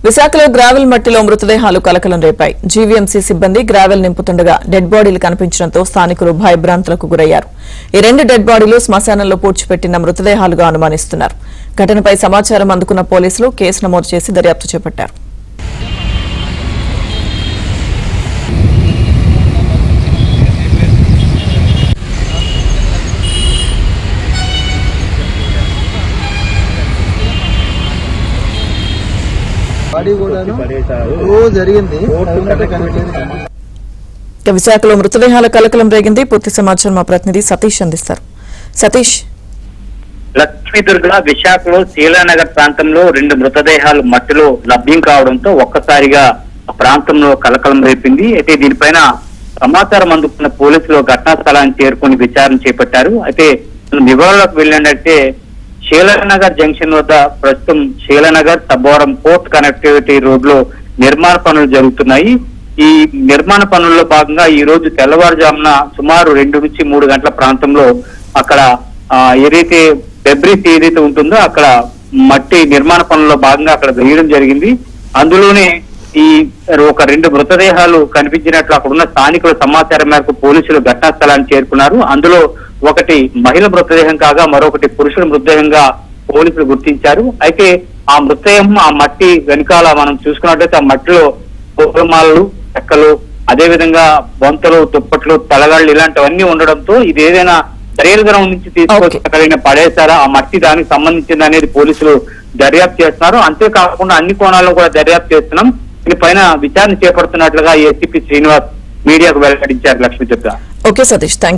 విశాఖలో గ్రావెల్ మట్టిలో మృతదేహాలు కలకలం రేపాయి. జీవీఎంసీ సిబ్బంది గ్రావెల్ నింపుతుండగా డెడ్ బాడీలు కనిపించడంతో స్థానికులు భయభ్రాంతులకు గురయ్యారు. ఈ 2 డెడ్ బాడీలు శ్మశానంలో పూడ్చిపెట్టిన మృతదేహాలుగా అనుమానిస్తున్నారు. ఘటనపై సమాచారం అందుకున్న పోలీసులు కేసు నమోదు చేసి దర్యాప్తు చేపట్టారు. విశాఖలో మృతదేహాల కలకలం రేగింది. పూర్తి సమాచారం మా ప్రతినిధి సతీష్ అందిస్తారు. సతీష్, లక్ష్మీదుర్గ విశాఖలో శీలానగర్ ప్రాంతంలో 2 మృతదేహాలు మట్టిలో లభ్యం కావడంతో ఒక్కసారిగా ప్రాంతంలో కలకలం రేపింది. అయితే దీనిపైన సమాచారం అందుకున్న పోలీసులు ఘటనా స్థలాన్ని చేరుకుని విచారణ చేపట్టారు. అయితే వివరాలకు వెళ్ళినట్టే శీలానగర్ జంక్షన్ వద్ద ప్రస్తుతం Sheela Nagar Sabbavaram port connectivity road లో నిర్మాణ పనులు జరుగుతున్నాయి. ఈ నిర్మాణ పనుల్లో భాగంగా ఈ రోజు తెల్లవారుజామున సుమారు 2 నుంచి 3 గంటల ప్రాంతంలో అక్కడ ఏదైతే డెబ్రిస్ ఏదైతే ఉంటుందో అక్కడ మట్టి నిర్మాణ పనుల్లో భాగంగా అక్కడ వేయడం జరిగింది. అందులోనే ఈ ఒక 2 మృతదేహాలు కనిపించినట్లు అక్కడ ఉన్న స్థానికుల సమాచారం మేరకు పోలీసులు ఘటనా స్థలాన్ని చేరుకున్నారు. అందులో ఒకటి మహిళ మృతదేహం కాగా మరొకటి పురుషుల మృతదేహంగా పోలీసులు గుర్తించారు. అయితే ఆ మృతదేహం ఆ మట్టి వెనకాల మనం చూసుకున్నట్లయితే ఆ మట్టిలో పూలమాలలు, చెక్కలు, అదేవిధంగా బొంతలు, దుప్పట్లు, తలగాళ్ళు ఇలాంటివన్నీ ఉండడంతో ఇది ఏదైనా దర్యాప్తు నుంచి తీసుకొచ్చి పడేశారా, ఆ మట్టి దానికి సంబంధించింది అనేది పోలీసులు దర్యాప్తు చేస్తున్నారు. అంతేకాకుండా అన్ని కోణాల్లో కూడా దర్యాప్తు చేస్తున్నాం. దీనిపైన విచారణ చేపడుతున్నట్లుగా ఏసీపీ శ్రీనివాస్ మీడియాకు వెల్లడించారు. లక్ష్మీ చెప్తా. Okay Satish, thank you.